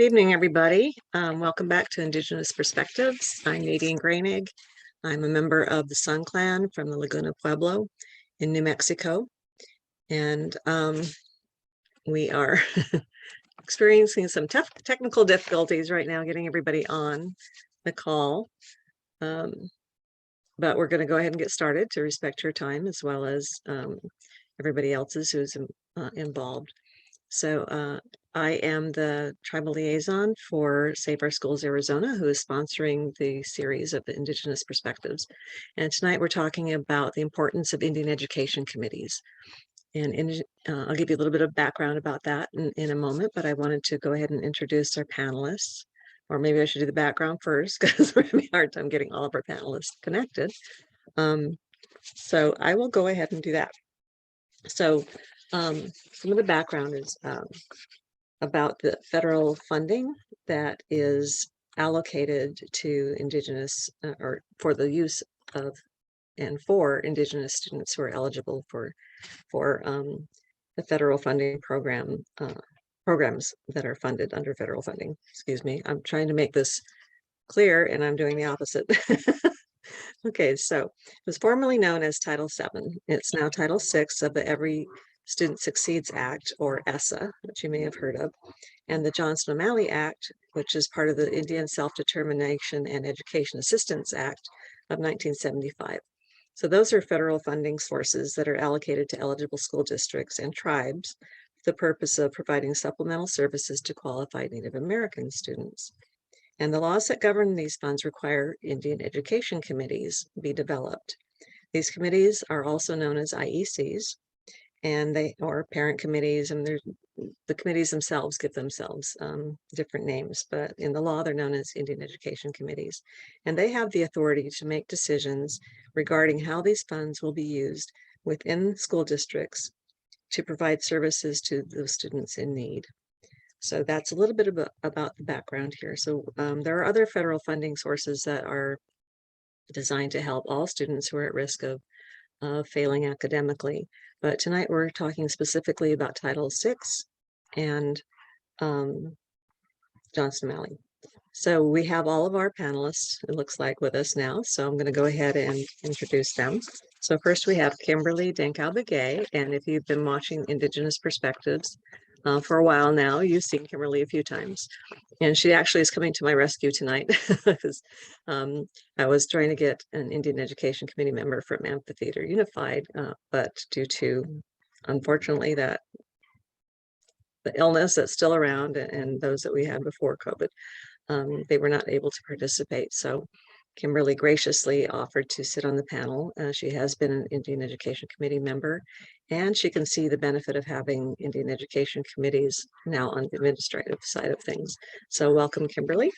Good evening, everybody. Welcome back to Indigenous Perspectives. I'm Nadine Grainig. I'm a member of the Sun Clan from the Laguna Pueblo in New Mexico. And we are experiencing some tough technical difficulties right now getting everybody on the call. But we're going to go ahead and get started to respect your time as well as everybody else's who's involved. So I am the tribal liaison for Save Our Schools Arizona, who is sponsoring the series of the Indigenous Perspectives. And tonight we're talking about the importance of Indian education committees. And I'll give you a little bit of background about that in a moment, but I wanted to go ahead and introduce our panelists. Or maybe I should do the background first because we're having a hard time getting all of our panelists connected. So I will go ahead and do that. So some of the background is about the federal funding that is allocated to Indigenous or for the use of and for Indigenous students who are eligible for the federal funding programs that are funded under federal funding. Excuse me, I'm trying to make this clear and I'm doing the opposite. Okay, so it was formerly known as Title VII. It's now Title VI of the Every Student Succeeds Act, or ESSA, which you may have heard of, and the Johnson O'Malley Act, which is part of the Indian Self-Determination and Education Assistance Act of 1975. So those are federal funding sources that are allocated to eligible school districts and tribes for the purpose of providing supplemental services to qualified Native American students. And the laws that govern these funds require Indian education committees be developed. These committees are also known as IECs, and or parent committees, and the committees themselves give themselves different names, but in the law they're known as Indian education committees. And they have the authority to make decisions regarding how these funds will be used within school districts to provide services to those students in need. So that's a little bit about the background here. So there are other federal funding sources that are designed to help all students who are at risk of failing academically. But tonight we're talking specifically about Title VI and Johnson O'Malley. So we have all of our panelists, it looks like, with us now. So I'm going to go ahead and introduce them. So first we have Kimberly Denkau Begaye, and if you've been watching Indigenous Perspectives for a while now, you've seen Kimberly a few times. And she actually is coming to my rescue tonight because I was trying to get an Indian Education Committee member from Amphitheater Unified, but due to, unfortunately, the illness that's still around and those that we had before COVID, they were not able to participate. So Kimberly graciously offered to sit on the panel. She has been an Indian Education Committee member, and she can see the benefit of having Indian Education Committees now on the administrative side of things. So welcome, Kimberly.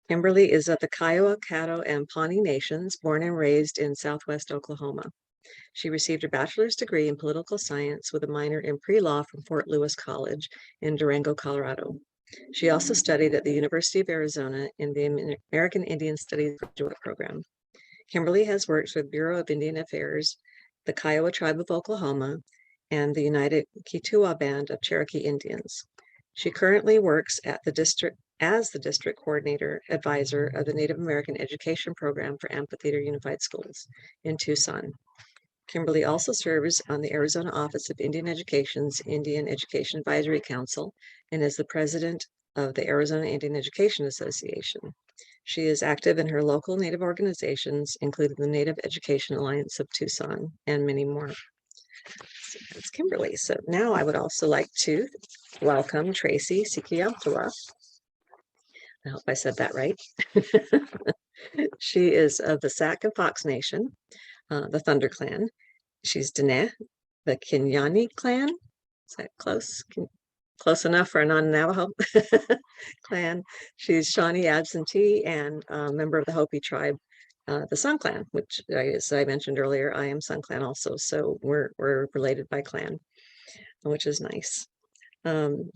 Kimberly is of the Kiowa, Caddo, and Pawnee Nations, born and raised in Southwest Oklahoma. She received a bachelor's degree in political science with a minor in pre-law from Fort Lewis College in Durango, Colorado. She also studied at the University of Arizona in the American Indian Studies graduate program. Kimberly has worked for the Bureau of Indian Affairs, the Kiowa Tribe of Oklahoma, and the United Kituwa Band of Cherokee Indians. She currently works at the district as the district coordinator advisor of the Native American Education Program for Amphitheater Unified Schools in Tucson. Kimberly also serves on the Arizona Office of Indian Education's Indian Education Advisory Council and is the president of the Arizona Indian Education Association. She is active in her local Native organizations, including the Native Education Alliance of Tucson and many more. So that's Kimberly. So now I would also like to welcome Tracy Sikiyampura. I hope I said that right. She is of the Sac and Fox Nation, the Thunder Clan. She's Dene, the Kenyani clan. Is that close? Close enough for a non-Navajo clan. She's Shawnee absentee and a member of the Hopi tribe, the Sun Clan, which, as I mentioned earlier, I am Sun Clan also. So we're related by clan, which is nice.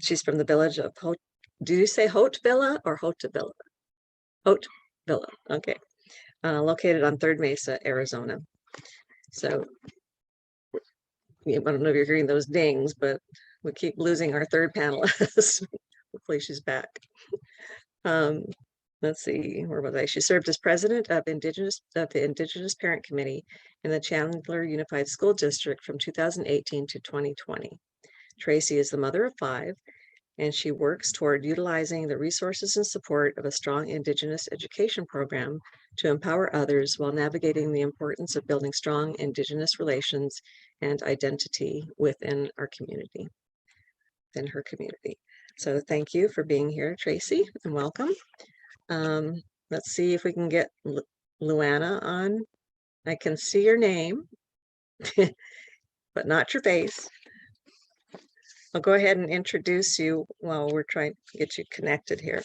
She's from the village of do you say Haute Villa or Haute Villa? Haute Villa, okay. Located on Third Mesa, Arizona. So I don't know if you're hearing those dings, but we keep losing our third panelist. Hopefully she's back. Let's see, where was I? She served as president of the Indigenous Parent Committee in the Chandler Unified School District from 2018 to 2020. Tracy is the mother of 5, and she works toward utilizing the resources and support of a strong Indigenous education program to empower others while navigating the importance of building strong Indigenous relations and identity within our community, within her community. So thank you for being here, Tracy, and welcome. Let's see if we can get Luanna on. I can see your name, but not your face. I'll go ahead and introduce you while we're trying to get you connected here.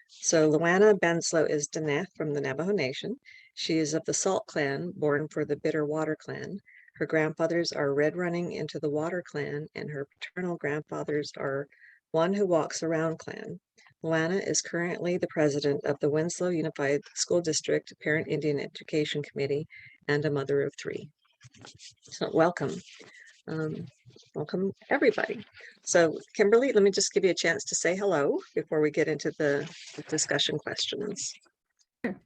So Luanna Benslow is Diné from the Navajo Nation. She is of the Salt Clan, born for the Bitter Water Clan. Her grandfathers are Red Running into the Water Clan, and her paternal grandfathers are One Who Walks Around Clan. Luanna is currently the president of the Winslow Unified School District Parent Indian Education Committee and a mother of 3. So welcome. Welcome everybody. So Kimberly, let me just give you a chance to say hello before we get into the discussion questions. Sure.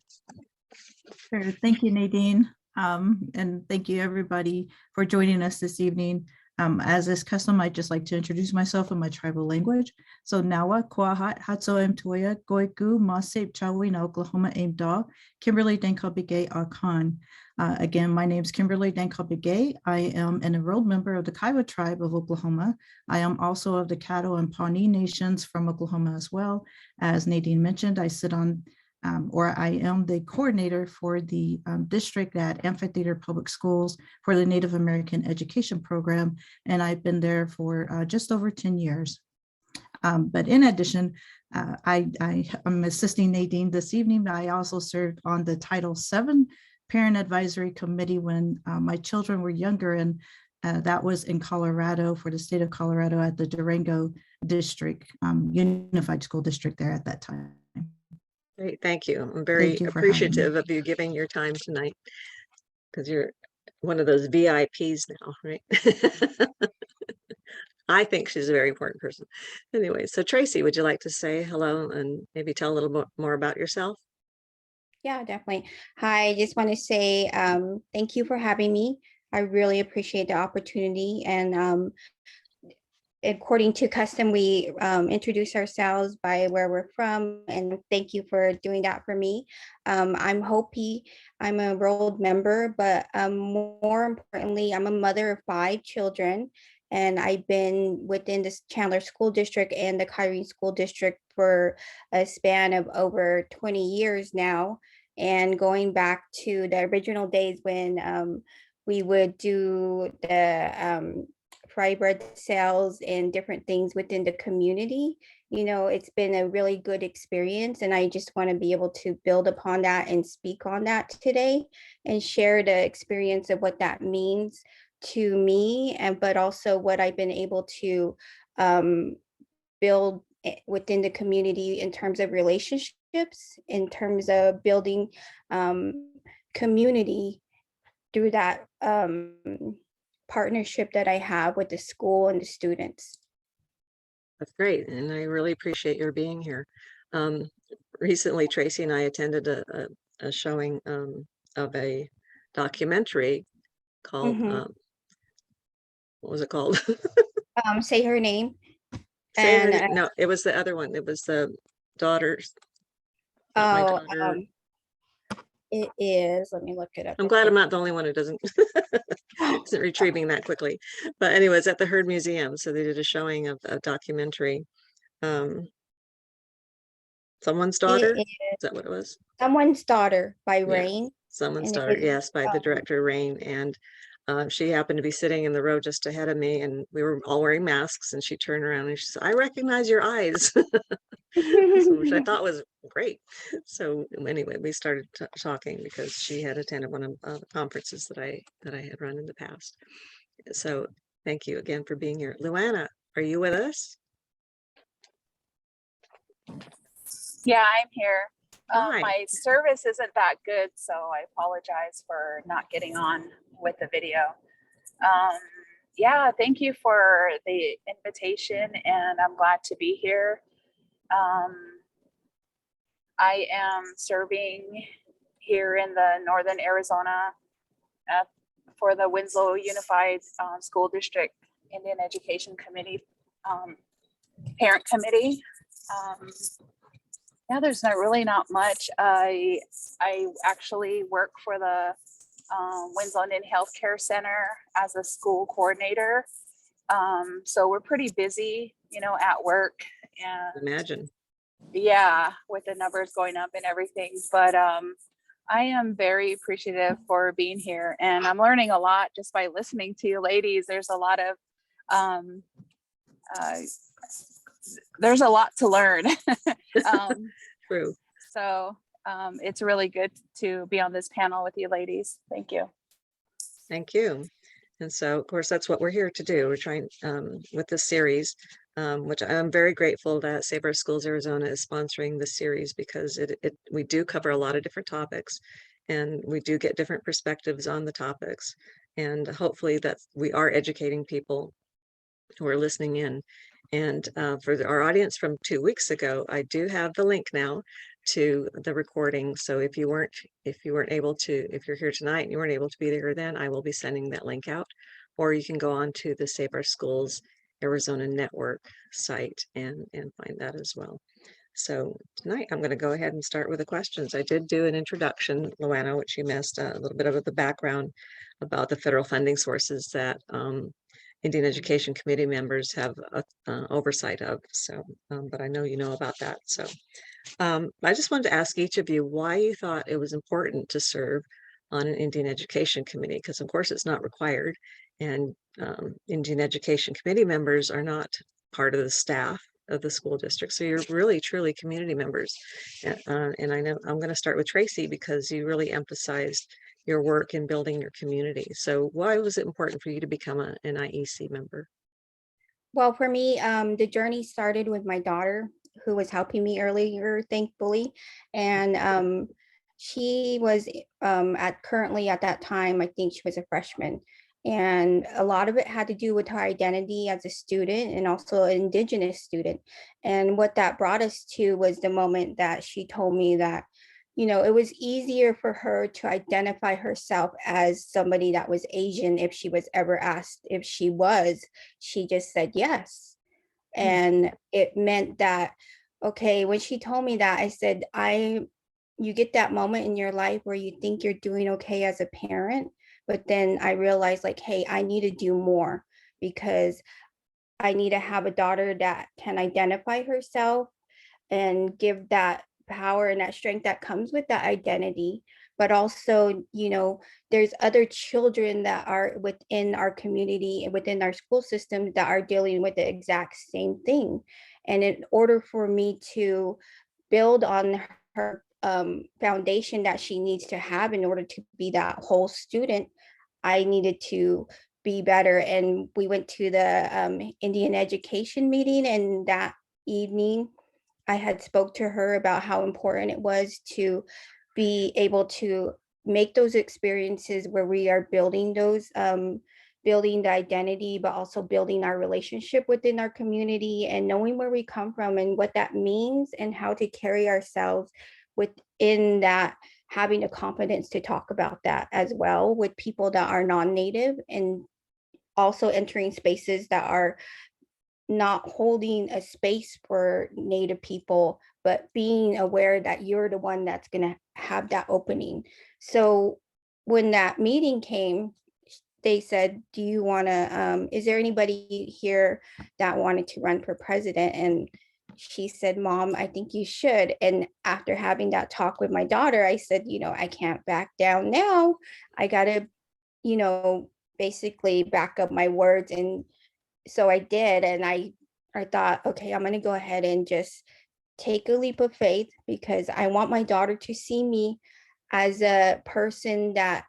Thank you, Nadine. And thank you everybody for joining us this evening. As is custom, I'd just like to introduce myself in my tribal language. So Nawa, Kwahat, Hatso Mtoya, Goiku, Masip Chawina, Oklahoma Aim Daw, Kimberly Denkau Begaye Akan. Again, my name is Kimberly Denkau Begaye. I am an enrolled member of the Kiowa tribe of Oklahoma. I am also of the Caddo and Pawnee nations from Oklahoma as well. As Nadine mentioned, I sit on I am the coordinator for the district at Amphitheater Public Schools for the Native American Education Program, and I've been there for just over 10 years. But in addition, I am assisting Nadine this evening. I also served on the Title VII Parent Advisory Committee when my children were younger, and that was in Colorado for the state of Colorado at the Durango District, Unified School District there at that time. Great, thank you. I'm very appreciative of you giving your time tonight because you're one of those VIPs now, right? I think she's a very important person. Anyway, so Tracy, would you like to say hello and maybe tell a little bit more about yourself? Yeah, definitely. Hi, I just want to say thank you for having me. I really appreciate the opportunity, and according to custom, we introduce ourselves by where we're from, and thank you for doing that for me. I'm Hopi. I'm a enrolled member, but more importantly, I'm a mother of 5 children, and I've been within the Chandler School District and the Kyrene School District for a span of over 20 years now, and going back to the original days when we would do the fry bread sales and different things within the community. You know, it's been a really good experience, and I just want to be able to build upon that and speak on that today and share the experience of what that means to me, and but also what I've been able to build within the community in terms of relationships, in terms of building community through that partnership that I have with the school and the students. That's great, and I really appreciate your being here. Recently, Tracy and I attended a showing of a documentary called, what was it called? Say Her Name. Say Her Name. No, it was the other one. It was the daughters. My daughter. It is, let me look it up. I'm glad I'm not the only one who isn't retrieving that quickly. But anyways, at the Heard Museum, so they did a showing of a documentary. Someone's Daughter? Is that what it was? Someone's Daughter by Rain. Someone's Daughter, yes, by the director Rain. And she happened to be sitting in the row just ahead of me, and we were all wearing masks, and she turned around and she said, "I recognize your eyes." Which I thought was great. So anyway, we started talking because she had attended one of the conferences that I had run in the past. So thank you again for being here. Luanna, are you with us? Yeah, I'm here. Hi. My service isn't that good, so I apologize for not getting on with the video. Yeah, thank you for the invitation, and I'm glad to be here. Um, I am serving here in the Northern Arizona uh, for the Winslow Unified School District Indian Education Committee, Parent Committee. Um, yeah, there's not much. I actually work for the Winslow Indian Healthcare Center as a school coordinator. So we're pretty busy, at work, and Imagine. yeah, with the numbers going up and everything. But I am very appreciative for being here, and I'm learning a lot just by listening to you ladies. There's a lot of um, uh, there's a lot to learn. um, True. so it's really good to be on this panel with you ladies. Thank you. Thank you. And so, of course, that's what we're here to do. We're trying with this series, which I'm very grateful that Save Our Schools Arizona is sponsoring this series, because we do cover a lot of different topics, and we do get different perspectives on the topics. And hopefully that we are educating people who are listening in. And for our audience from 2 weeks ago, I do have the link now to the recording. So if you weren't able to, if you're here tonight and you weren't able to be there then, I will be sending that link out. Or you can go on to the Save Our Schools Arizona Network site and find that as well. So tonight I'm going to go ahead and start with the questions. I did do an introduction, Luanna, which you missed, a little bit of the background about the federal funding sources that Indian Education Committee members have oversight of. So, but I know you know about that. So I just wanted to ask each of you why you thought it was important to serve on an Indian Education Committee, because of course it's not required, and Indian Education Committee members are not part of the staff of the school district. So you're really truly community members. And I know I'm going to start with Tracy, because you really emphasized your work in building your community. So why was it important for you to become an IEC member? Well, for me, the journey started with my daughter, who was helping me earlier, thankfully. And she was currently at that time, I think she was a freshman. And a lot of it had to do with her identity as a student and also an Indigenous student. And what that brought us to was the moment that she told me that, it was easier for her to identify herself as somebody that was Asian if she was ever asked if she was. She just said yes. And it meant that, okay, when she told me that, I said, you get that moment in your life where you think you're doing okay as a parent, but then I realized, like, hey, I need to do more, because I need to have a daughter that can identify herself and give that power and that strength that comes with that identity. But also, there's other children that are within our community and within our school system that are dealing with the exact same thing. And in order for me to build on her foundation that she needs to have in order to be that whole student, I needed to be better. And we went to the Indian education meeting, and that evening I had spoke to her about how important it was to be able to make those experiences where we are building building the identity, but also building our relationship within our community and knowing where we come from and what that means and how to carry ourselves within that, having the confidence to talk about that as well with people that are non-native, and also entering spaces that are not holding a space for Native people, but being aware that you're the one that's going to have that opening. So when that meeting came, they said, do you want to, is there anybody here that wanted to run for president? And she said, Mom, I think you should. And after having that talk with my daughter, I said, I can't back down now. I got to, basically back up my words. And so I did, and I thought, okay, I'm going to go ahead and just take a leap of faith, because I want my daughter to see me as a person that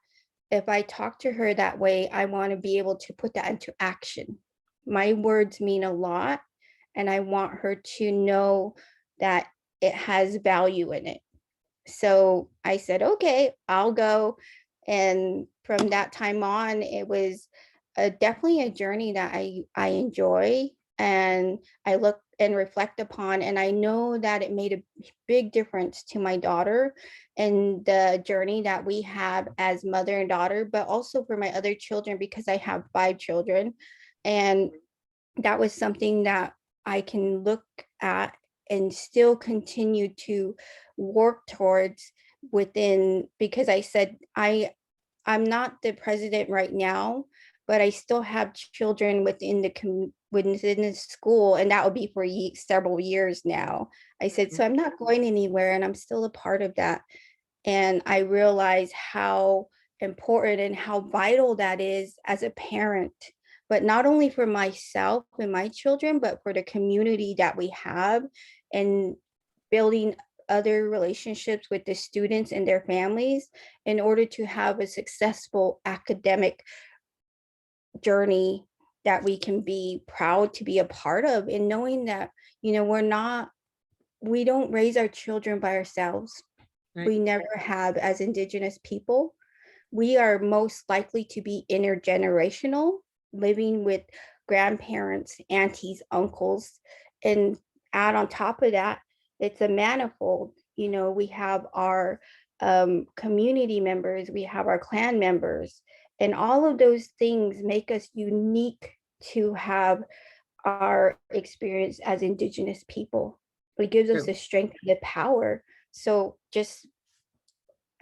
if I talk to her that way, I want to be able to put that into action. My words mean a lot, and I want her to know that it has value in it. So I said, okay, I'll go. And from that time on, it was definitely a journey that I enjoy, and I look and reflect upon, and I know that it made a big difference to my daughter and the journey that we have as mother and daughter, but also for my other children, because I have 5 children. And that was something that I can look at and still continue to work towards within, because I said I'm not the president right now, but I still have children within within the school, and that will be for several years now. I said, so I'm not going anywhere, and I'm still a part of that. And I realize how important and how vital that is as a parent, but not only for myself and my children, but for the community that we have, and building other relationships with the students and their families in order to have a successful academic journey that we can be proud to be a part of. And knowing that, we don't raise our children by ourselves. Right. We never have as Indigenous people. We are most likely to be intergenerational, living with grandparents, aunties, uncles, and add on top of that, it's a manifold. We have our community members, we have our clan members, and all of those things make us unique to have our experience as Indigenous people. It gives us True. the strength and the power. So just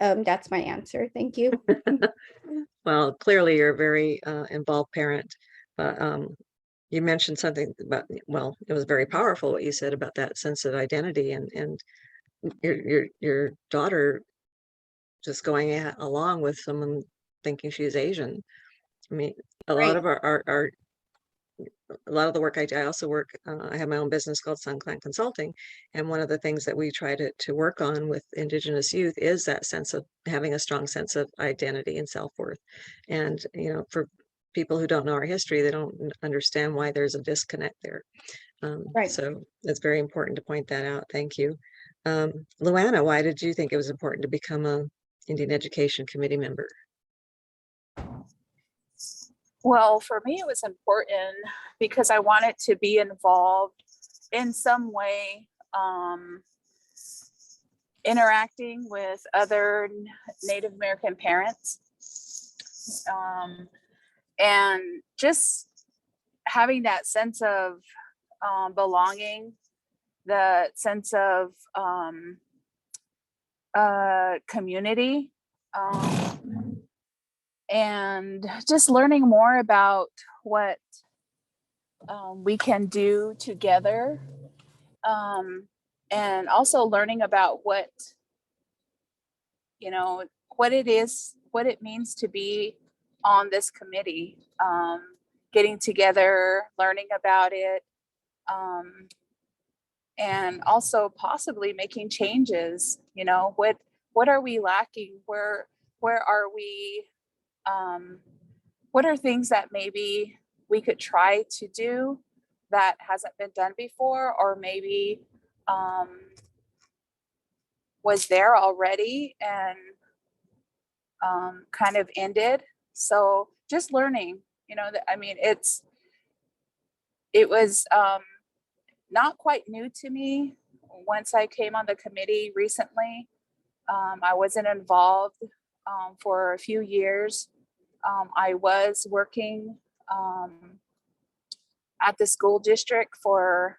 that's my answer. Thank you. Well, clearly you're a very involved parent, but you mentioned something about, well, it was very powerful what you said about that sense of identity, and your daughter just going along with someone thinking she's Asian. I mean, a lot Right. of a lot of the work I do, I also work, I have my own business called Sun Clan Consulting. And one of the things that we try to work on with Indigenous youth is that sense of having a strong sense of identity and self-worth. And, for people who don't know our history, they don't understand why there's a disconnect there. Right. So it's very important to point that out. Thank you. Luanna, why did you think it was important to become a Indian Education Committee member? Well, for me, it was important because I wanted to be involved in some way, interacting with other Native American parents, and just having that sense of belonging, the sense of community, and just learning more about what we can do together, and also learning about what it is, what it means to be on this committee, getting together, learning about it, and also possibly making changes. What are we lacking? Where are we? What are things that maybe we could try to do that hasn't been done before, or maybe was there already and kind of ended. So just learning, it was not quite new to me. Once I came on the committee recently, I wasn't involved for a few years. I was working at the school district for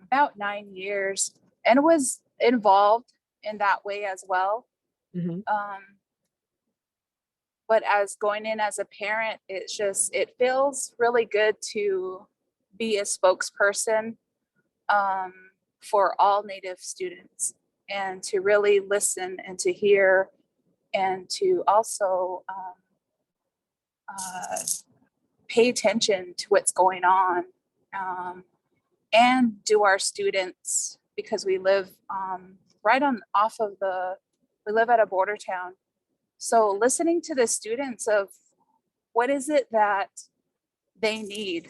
about 9 years, and was involved in that way as well. Mm-hmm. But as going in as a parent, it feels really good to be a spokesperson for all Native students, and to really listen and to hear, and to also pay attention to what's going on, and do our students, because we live we live at a border town. So listening to the students of what is it that they need,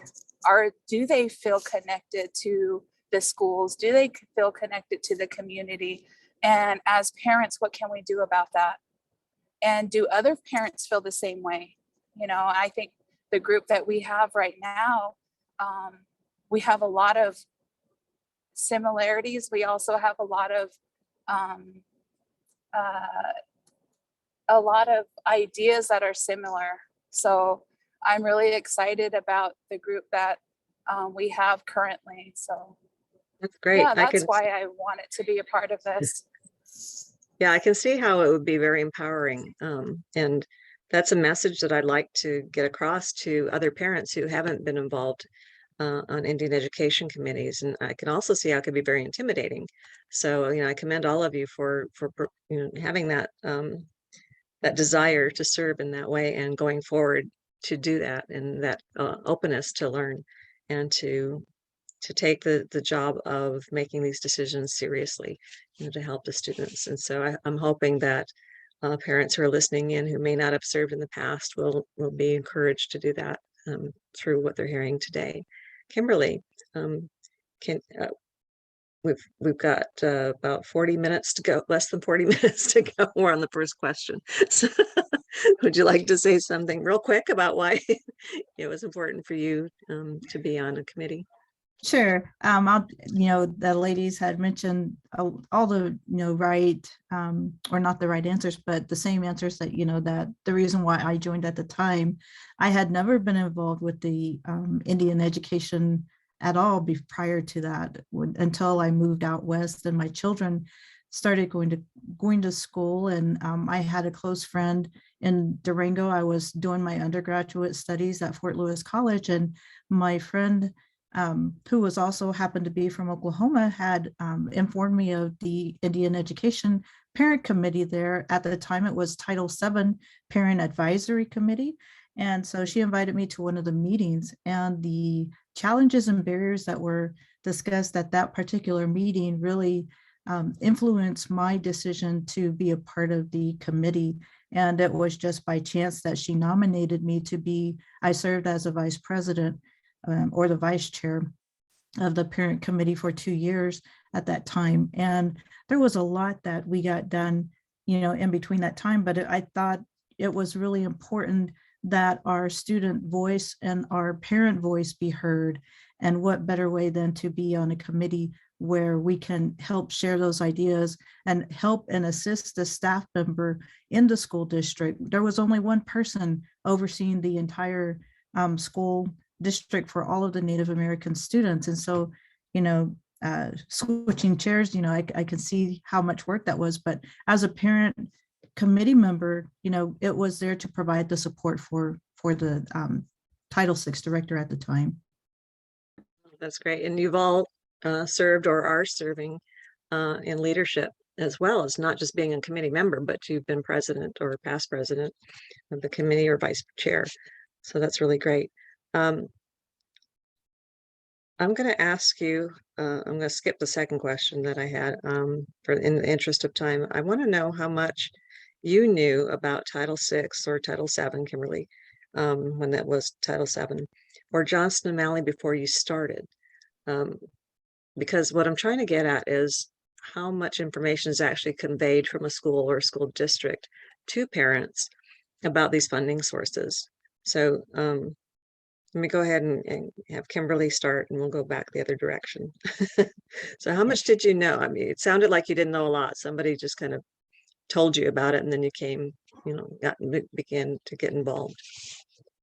do they feel connected to the schools? Do they feel connected to the community? And as parents, what can we do about that? And do other parents feel the same way? I think the group that we have right now, we have a lot of similarities. We also have a lot of ideas that are similar. So I'm really excited about the group that we have currently. So That's great. yeah, that's why I wanted to be a part of this. Yeah, I can see how it would be very empowering. And that's a message that I'd like to get across to other parents who haven't been involved on Indian education committees. And I can also see how it could be very intimidating. So, I commend all of you for having that that desire to serve in that way and going forward to do that, and that openness to learn and to take the job of making these decisions seriously, to help the students. And so I'm hoping that parents who are listening in who may not have served in the past will be encouraged to do that through what they're hearing today. Kimberly, we've got about 40 minutes to go, less than 40 minutes to go. We're on the first question. So would you like to say something real quick about why it was important for you to be on a committee? Sure. The ladies had mentioned all the, right, or not the right answers, but the same answers that, that the reason why I joined at the time, I had never been involved with the Indian education at all prior to that, until I moved out west and my children started going to school. And I had a close friend in Durango. I was doing my undergraduate studies at Fort Lewis College, and my friend, who was also happened to be from Oklahoma, had informed me of the Indian Education Parent Committee there. At the time, it was Title VII Parent Advisory Committee. And so she invited me to one of the meetings, and the challenges and barriers that were discussed at that particular meeting really influenced my decision to be a part of the committee. And it was just by chance that she nominated me to be, I served as a vice president or the vice chair of the parent committee for 2 years at that time. And there was a lot that we got done, in between that time, but I thought it was really important that our student voice and our parent voice be heard. And what better way than to be on a committee where we can help share those ideas and help and assist the staff member in the school district. There was only one person overseeing the entire school district for all of the Native American students. And so, switching chairs, I can see how much work that was. But as a parent committee member, it was there to provide the support for the Title VI director at the time. That's great. And you've all served or are serving in leadership as well as not just being a committee member, but you've been president or past president of the committee or vice chair. So that's really great. I'm going to ask you, I'm going to skip the second question that I had in the interest of time. I want to know how much you knew about Title VI or Title VII, Kimberly, when that was Title VII, or Johnston and Malley before you started. Because what I'm trying to get at is how much information is actually conveyed from a school or a school district to parents about these funding sources. So let me go ahead and have Kimberly start, and we'll go back the other direction. So how much did you know? I mean, it sounded like you didn't know a lot. Somebody just kind of told you about it, and then you came, began to get involved.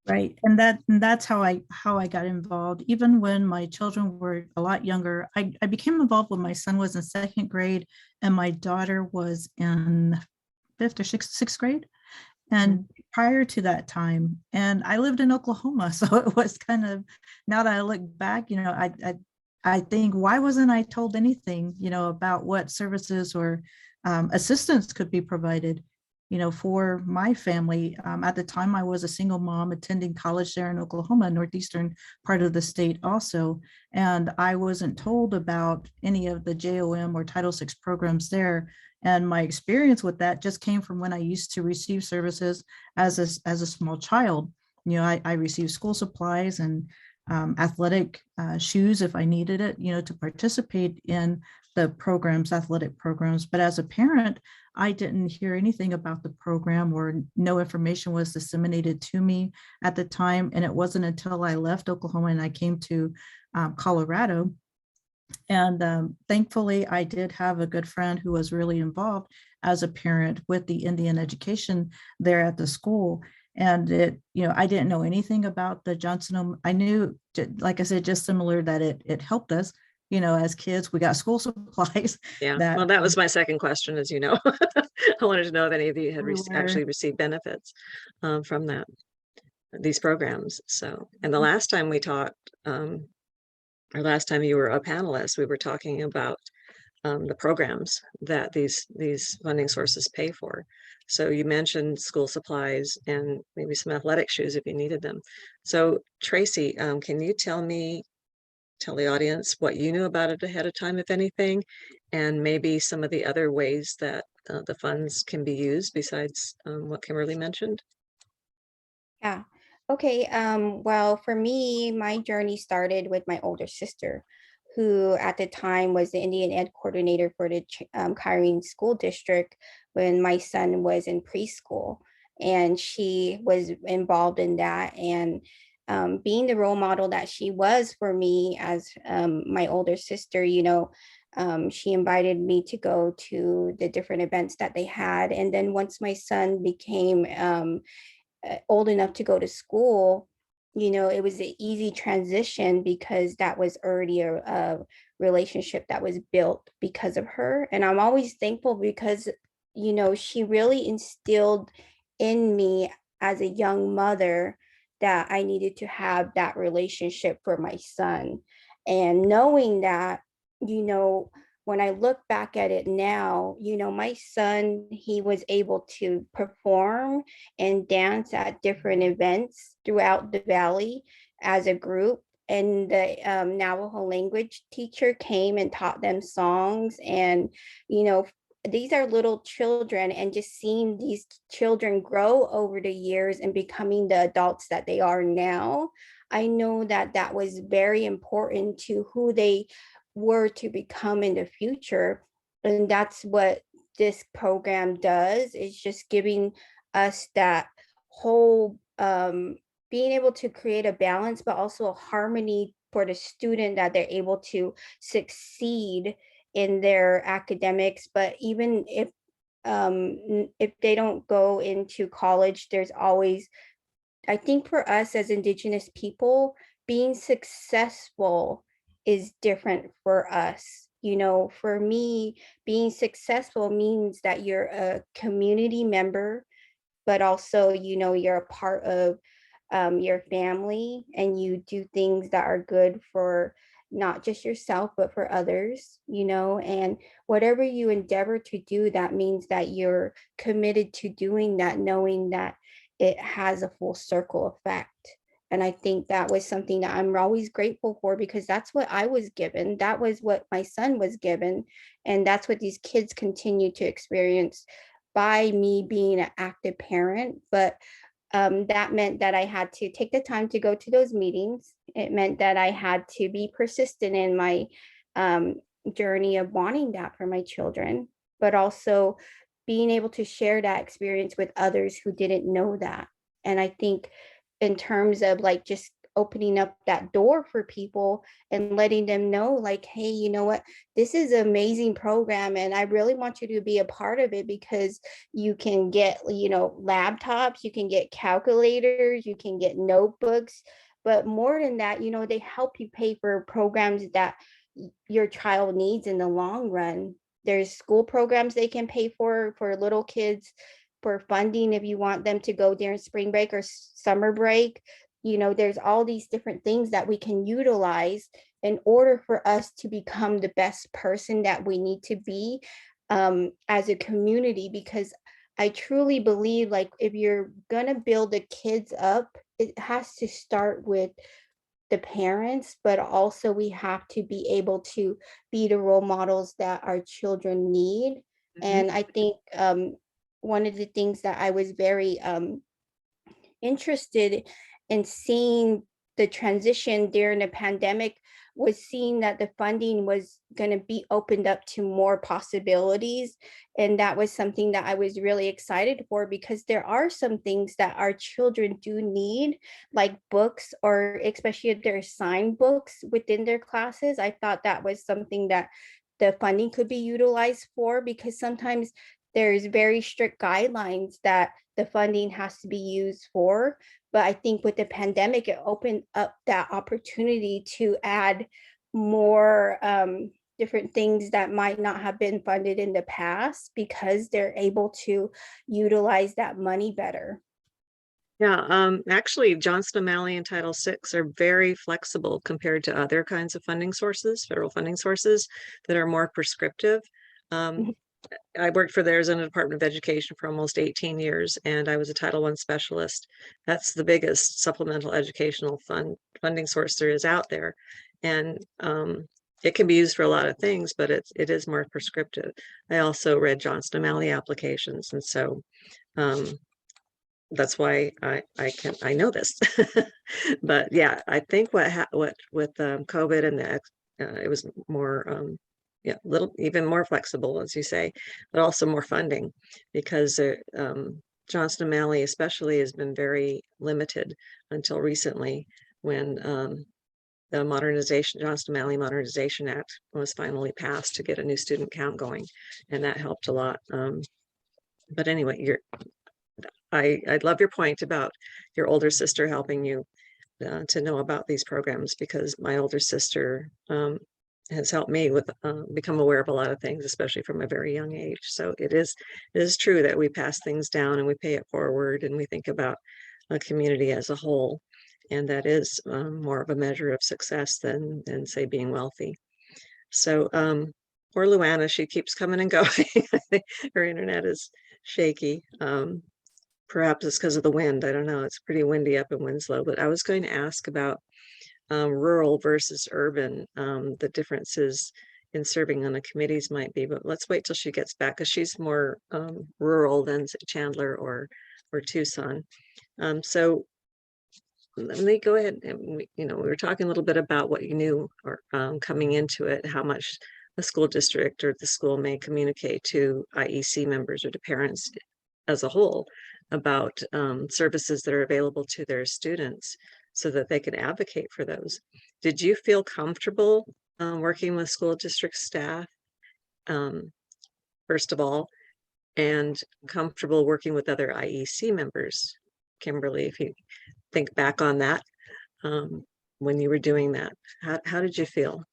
Right. And that's how I got involved. Even when my children were a lot younger, I became involved when my son was in 2nd grade and my daughter was in 5th or 6th grade. And prior to that time, and I lived in Oklahoma, so it was kind of, now that I look back, I think, why wasn't I told anything, about what services or assistance could be provided, for my family. At the time, I was a single mom attending college there in Oklahoma, northeastern part of the state also, and I wasn't told about any of the JOM or Title VI programs there. And my experience with that just came from when I used to receive services as a small child. I received school supplies and athletic shoes if I needed it, to participate in the programs, athletic programs. But as a parent, I didn't hear anything about the program, or no information was disseminated to me at the time. And it wasn't until I left Oklahoma and I came to Colorado. And thankfully, I did have a good friend who was really involved as a parent with the Indian education there at the school. And I didn't know anything about the Johnson. I knew, like I said, just similar that it helped us, as kids. We got school supplies. Yeah, well, that was my second question, as you know. I wanted to know if any of you had actually received benefits from these programs. So, and the last time we talked, or last time you were a panelist, we were talking about the programs that these funding sources pay for. So you mentioned school supplies and maybe some athletic shoes if you needed them. So Tracy, can you tell the audience what you knew about it ahead of time, if anything, and maybe some of the other ways that the funds can be used besides what Kimberly mentioned? Yeah. Okay. Well, for me, my journey started with my older sister, who at the time was the Indian Ed coordinator for the Kyrene School District when my son was in preschool. And she was involved in that. And being the role model that she was for me as my older sister, she invited me to go to the different events that they had. And then once my son became old enough to go to school, it was an easy transition because that was already a relationship that was built because of her. And I'm always thankful because, she really instilled in me as a young mother that I needed to have that relationship for my son. And knowing that, when I look back at it now, my son, he was able to perform and dance at different events throughout the valley as a group. And the Navajo language teacher came and taught them songs. And, these are little children, and just seeing these children grow over the years and becoming the adults that they are now, I know that that was very important to who they were to become in the future. And that's what this program does, is just giving us that whole being able to create a balance, but also a harmony for the student, that they're able to succeed in their academics. But even if they don't go into college, there's always, I think for us as Indigenous people, being successful is different for us. For me, being successful means that you're a community member, but also, you're a part of your family, and you do things that are good for not just yourself, but for others, and whatever you endeavor to do, that means that you're committed to doing that, knowing that it has a full circle effect. And I think that was something that I'm always grateful for, because that's what I was given. That was what my son was given. And that's what these kids continue to experience by me being an active parent. But that meant that I had to take the time to go to those meetings. It meant that I had to be persistent in my journey of wanting that for my children, but also being able to share that experience with others who didn't know that. And I think in terms of like just opening up that door for people and letting them know, like, hey, you know what, this is an amazing program, and I really want you to be a part of it, because you can get, laptops, you can get calculators, you can get notebooks, but more than that, they help you pay for programs that your child needs in the long run. There's school programs they can pay for little kids, for funding if you want them to go during spring break or summer break. There's all these different things that we can utilize in order for us to become the best person that we need to be as a community. Because I truly believe, like, if you're gonna build the kids up, it has to start with the parents, but also we have to be able to be the role models that our children need. And I think one of the things that I was very interested in seeing the transition during the pandemic was seeing that the funding was going to be opened up to more possibilities. And that was something that I was really excited for, because there are some things that our children do need, like books, or especially if they're assigned books within their classes. I thought that was something that the funding could be utilized for, because sometimes there's very strict guidelines that the funding has to be used for. But I think with the pandemic, it opened up that opportunity to add more different things that might not have been funded in the past, because they're able to utilize that money better. Yeah, actually, Johnston O'Malley and Title VI are very flexible compared to other kinds of funding sources, federal funding sources that are more prescriptive. Mhm. I worked for the Arizona Department of Education for almost 18 years, and I was a Title I specialist. That's the biggest supplemental educational funding source there is out there. And it can be used for a lot of things, but it is more prescriptive. I also read Johnston O'Malley applications, and so that's why I know this. But yeah, I think what with COVID and it was more yeah, little even more flexible, as you say, but also more funding, because Johnston O'Malley especially has been very limited until recently, when the Johnston O'Malley Modernization Act was finally passed to get a new student count going, and that helped a lot. But anyway, I love your point about your older sister helping you to know about these programs, because my older sister has helped me with become aware of a lot of things, especially from a very young age. So it is true that we pass things down and we pay it forward, and we think about a community as a whole, and that is more of a measure of success than say being wealthy. So poor Luanna, she keeps coming and going. I think her internet is shaky. Perhaps it's because of the wind. I don't know. It's pretty windy up in Winslow. But I was going to ask about rural versus urban, the differences in serving on the committees might be. But let's wait till she gets back, because she's more rural than Chandler or Tucson. So let me go ahead. And we were talking a little bit about what you knew, or coming into it, how much the school district or the school may communicate to IEC members or to parents as a whole about services that are available to their students, so that they can advocate for those. Did you feel comfortable working with school district staff, first of all, and comfortable working with other IEC members? Kimberly, if you think back on that, when you were doing that, how did you feel?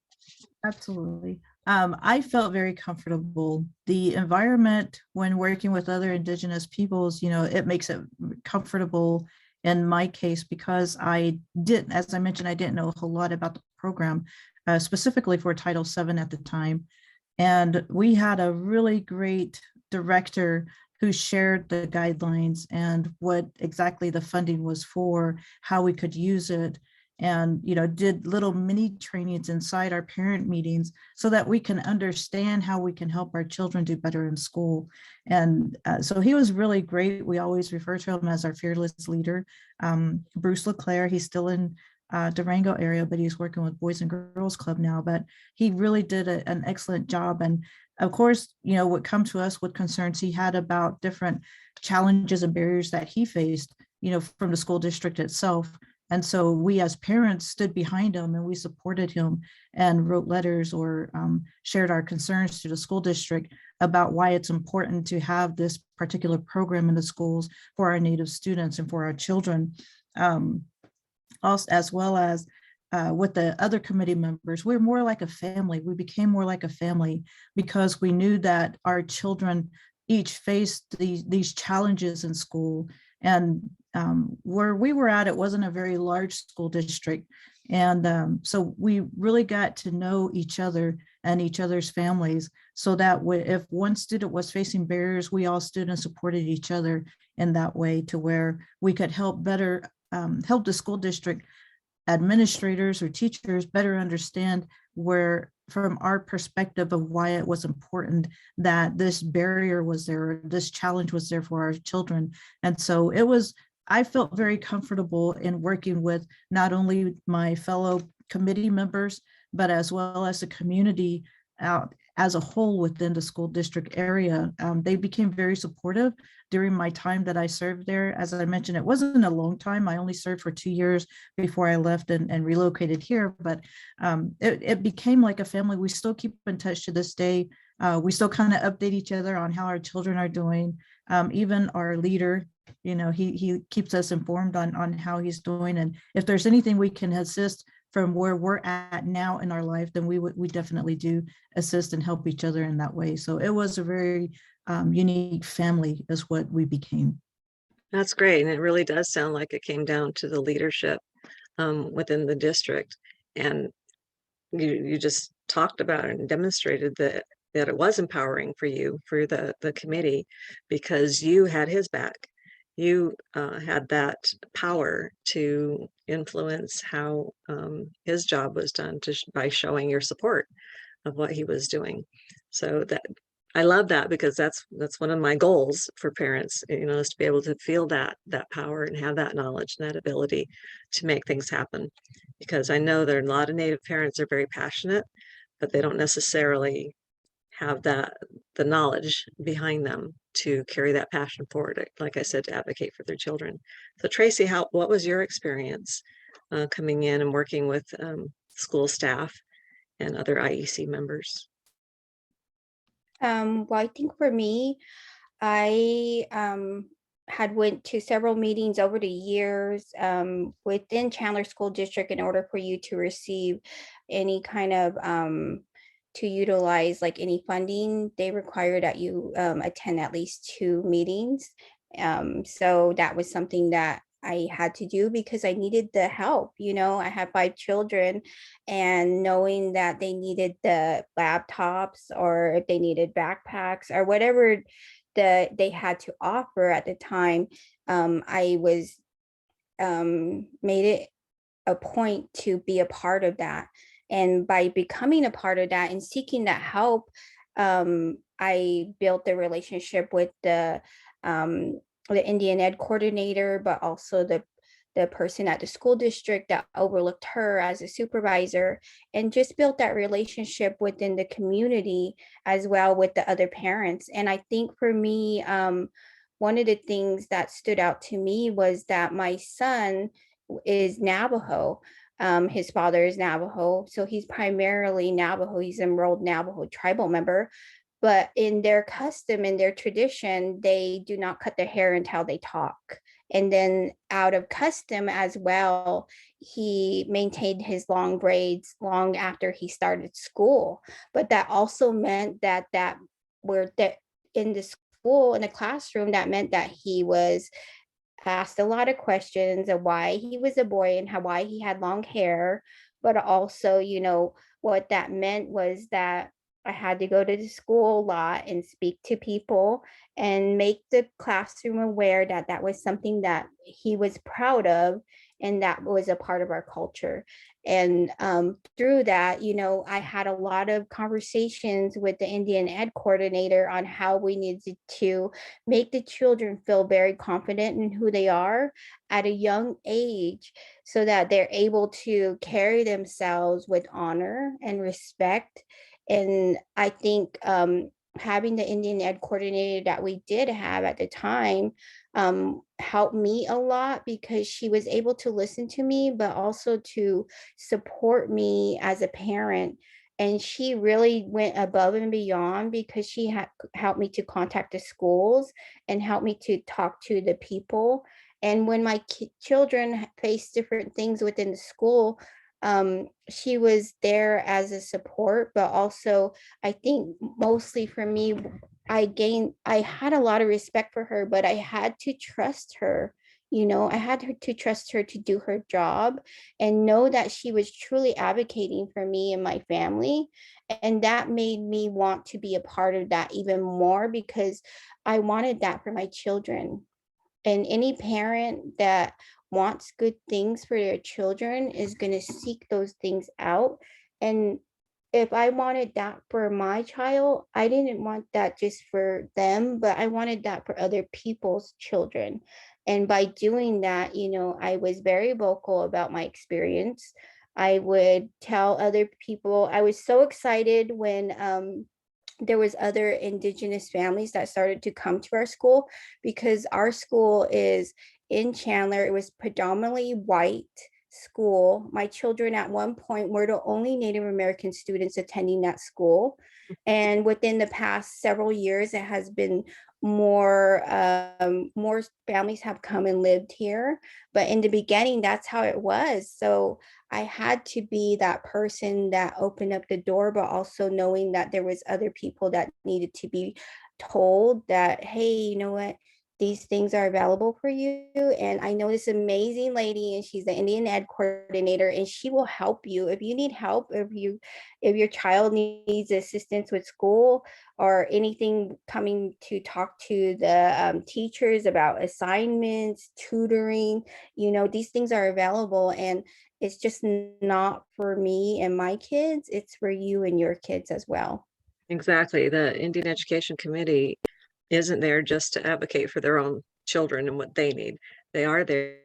Absolutely. I felt very comfortable. The environment when working with other Indigenous peoples, it makes it comfortable in my case, because as I mentioned, I didn't know a whole lot about the program, specifically for Title VII at the time. And we had a really great director who shared the guidelines and what exactly the funding was for, how we could use it, and did little mini trainings inside our parent meetings so that we can understand how we can help our children do better in school. And so he was really great. We always refer to him as our fearless leader. Bruce LeClaire, he's still in Durango area, but he's working with Boys and Girls Club now. But he really did an excellent job. And of course, would come to us with concerns he had about different challenges and barriers that he faced, from the school district itself. And so we as parents stood behind him and we supported him and wrote letters or shared our concerns to the school district about why it's important to have this particular program in the schools for our Native students and for our children. Also, as well as with the other committee members, we're more like a family. We became more like a family because we knew that our children each faced these challenges in school. And where we were at, it wasn't a very large school district. And so we really got to know each other and each other's families, so that if one student was facing barriers, we all stood and supported each other in that way, to where we could help the school district administrators or teachers better understand where, from our perspective, of why it was important that this barrier was there, this challenge was there for our children. And so it was I felt very comfortable in working with not only my fellow committee members, but as well as the community as a whole within the school district area. They became very supportive during my time that I served there. As I mentioned, it wasn't a long time. I only served for 2 years before I left and relocated here, but it became like a family. We still keep in touch to this day. We still kind of update each other on how our children are doing. Even our leader, he keeps us informed on how he's doing. And if there's anything we can assist from where we're at now in our life, then we definitely do assist and help each other in that way. So it was a very unique family is what we became. That's great. And it really does sound like it came down to the leadership within the district. And you just talked about it and demonstrated that it was empowering for you, for the committee, because you had his back. You had that power to influence how his job was done by showing your support of what he was doing. So that I love that, because that's one of my goals for parents, is to be able to feel that power and have that knowledge and that ability to make things happen. Because I know that a lot of Native parents are very passionate, but they don't necessarily have the knowledge behind them to carry that passion forward, like I said, to advocate for their children. So Tracy, what was your experience coming in and working with school staff and other IEC members? Well, I think for me, I had went to several meetings over the years within Chandler School District in order for you to receive any kind of to utilize like any funding. They require that you attend at least 2 meetings. So that was something that I had to do because I needed the help. I have 5 children, and knowing that they needed the laptops or if they needed backpacks or whatever they had to offer at the time, I was made it a point to be a part of that. And by becoming a part of that and seeking that help, I built the relationship with the Indian Ed coordinator, but also the person at the school district that overlooked her as a supervisor, and just built that relationship within the community as well with the other parents. And I think for me, one of the things that stood out to me was that my son is Navajo. His father is Navajo, so he's primarily Navajo. He's enrolled Navajo tribal member, but in their custom, in their tradition, they do not cut their hair until they talk. And then out of custom as well, he maintained his long braids long after he started school. But that also meant that in the school, in the classroom, that meant that he was asked a lot of questions of why he was a boy and why he had long hair. But also, what that meant was that I had to go to the school a lot and speak to people and make the classroom aware that that was something that he was proud of and that was a part of our culture. And through that, I had a lot of conversations with the Indian Ed coordinator on how we needed to make the children feel very confident in who they are at a young age so that they're able to carry themselves with honor and respect. And I think having the Indian Ed coordinator that we did have at the time helped me a lot because she was able to listen to me, but also to support me as a parent. And she really went above and beyond because she had helped me to contact the schools and helped me to talk to the people. And when my children faced different things within the school, she was there as a support, but also I think mostly for me, I had a lot of respect for her, but I had to trust her. I had to trust her to do her job and know that she was truly advocating for me and my family. And that made me want to be a part of that even more because I wanted that for my children. And any parent that wants good things for their children is going to seek those things out. And if I wanted that for my child, I didn't want that just for them, but I wanted that for other people's children. And by doing that, I was very vocal about my experience. I would tell other people. I was so excited when there was other Indigenous families that started to come to our school, because our school is in Chandler. It was predominantly white school. My children at one point were the only Native American students attending that school. And within the past several years, it has been more families have come and lived here. But in the beginning, that's how it was. So I had to be that person that opened up the door, but also knowing that there was other people that needed to be told that, hey, you know what? These things are available for you. And I know this amazing lady, and she's the Indian Ed coordinator, and she will help you if you need help, if your child needs assistance with school or anything, coming to talk to the teachers about assignments, tutoring. These things are available, and it's just not for me and my kids, it's for you and your kids as well. Exactly. The Indian Education Committee isn't there just to advocate for their own children and what they need. They are there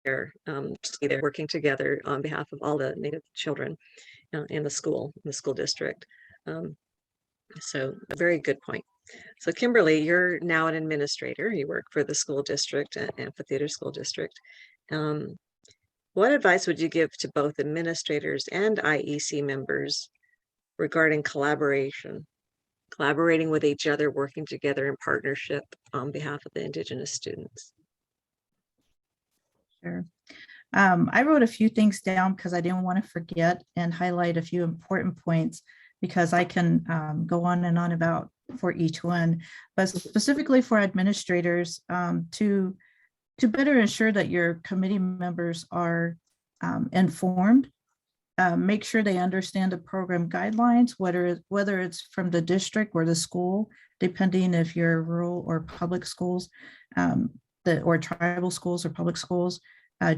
they're working together on behalf of all the Native children in the school district. So a very good point. So Kimberly, you're now an administrator. You work for the school district, Amphitheater School District. What advice would you give to both administrators and IEC members regarding collaborating with each other, working together in partnership on behalf of the Indigenous students? Sure. I wrote a few things down because I didn't want to forget, and highlight a few important points, because I can go on and on about for each one, but specifically for administrators, to better ensure that your committee members are informed. Make sure they understand the program guidelines, whether it's from the district or the school, depending if you're rural or public schools, or tribal schools or public schools,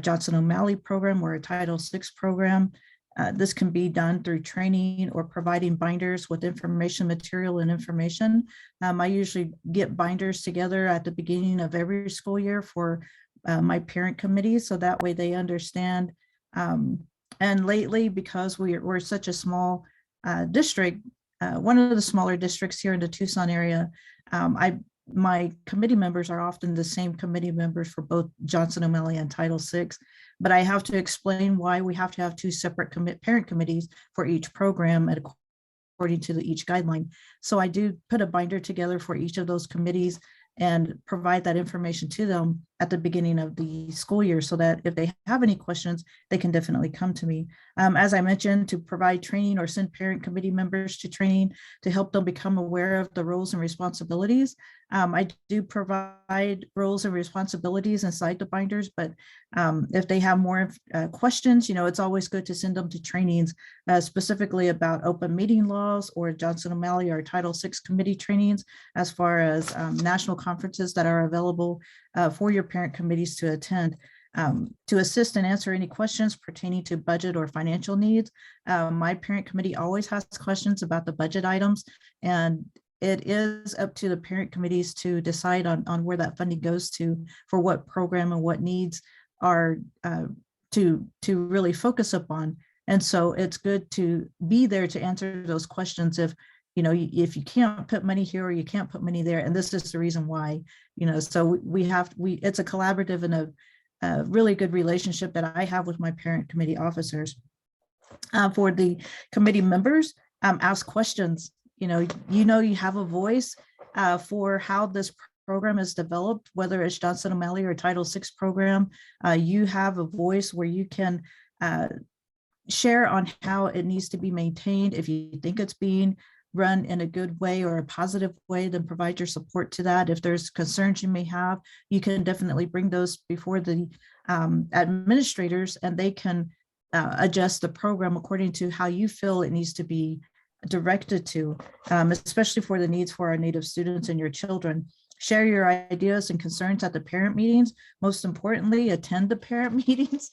Johnson O'Malley program or a Title VI program. This can be done through training or providing binders with information, material, and information. I usually get binders together at the beginning of every school year for my parent committees, so that way they understand. And lately, because we're such a small district, one of the smaller districts here in the Tucson area, my committee members are often the same committee members for both Johnson O'Malley and Title VI, but I have to explain why we have to have two separate parent committees for each program according to each guideline. So I do put a binder together for each of those committees and provide that information to them at the beginning of the school year, so that if they have any questions, they can definitely come to me. As I mentioned, to provide training or send parent committee members to training to help them become aware of the roles and responsibilities. I do provide roles and responsibilities inside the binders, but if they have more questions, it's always good to send them to trainings specifically about open meeting laws or Johnson O'Malley or Title VI committee trainings, as far as national conferences that are available for your parent committees to attend. To assist and answer any questions pertaining to budget or financial needs. My parent committee always has questions about the budget items, and it is up to the parent committees to decide on where that funding goes to, for what program and what needs are to really focus upon. And so it's good to be there to answer those questions if you can't put money here or you can't put money there, and this is the reason why. So it's a collaborative and a really good relationship that I have with my parent committee officers. For the committee members, ask questions. You have a voice for how this program is developed, whether it's Johnson O'Malley or Title VI program. You have a voice where you can share on how it needs to be maintained. If you think it's being run in a good way or a positive way, then provide your support to that. If there's concerns you may have, you can definitely bring those before the administrators, and they can adjust the program according to how you feel it needs to be directed to, especially for the needs for our Native students and your children. Share your ideas and concerns at the parent meetings. Most importantly, attend the parent meetings,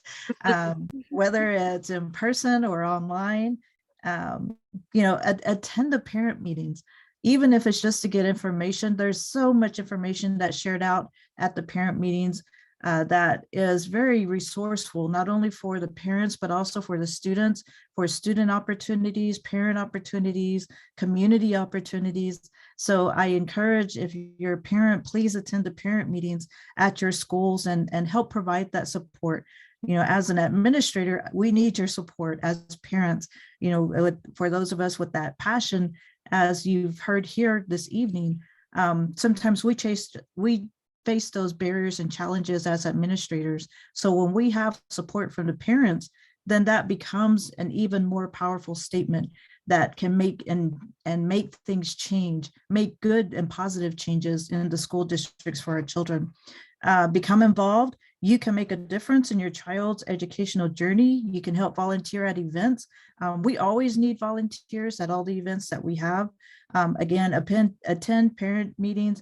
whether it's in person or online. Attend the parent meetings. even if it's just to get information. There's so much information that's shared out at the parent meetings that is very resourceful, not only for the parents, but also for the students, for student opportunities, parent opportunities, community opportunities. So I encourage, if you're a parent, please attend the parent meetings at your schools and help provide that support. You know, as an administrator, we need your support as parents, you know, for those of us with that passion, as you've heard here this evening. Sometimes we face those barriers and challenges as administrators. So when we have support from the parents, then that becomes an even more powerful statement that can make make things change, make good and positive changes in the school districts for our children. Become involved. You can make a difference in your child's educational journey. You can help volunteer at events. We always need volunteers at all the events that we have. Again, attend parent meetings.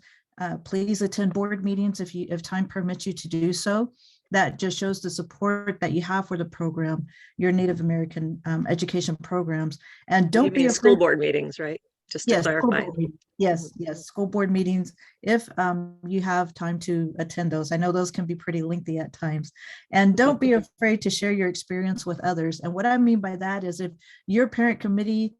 Please attend board meetings if time permits you to do so. That just shows the support that you have for the program, your Native American education programs. And don't be afraid. School board meetings, right? Just to clarify. Yes, school board meetings, if you have time to attend those. I know those can be pretty lengthy at times. And don't be afraid to share your experience with others. And what I mean by that is, if your parent committee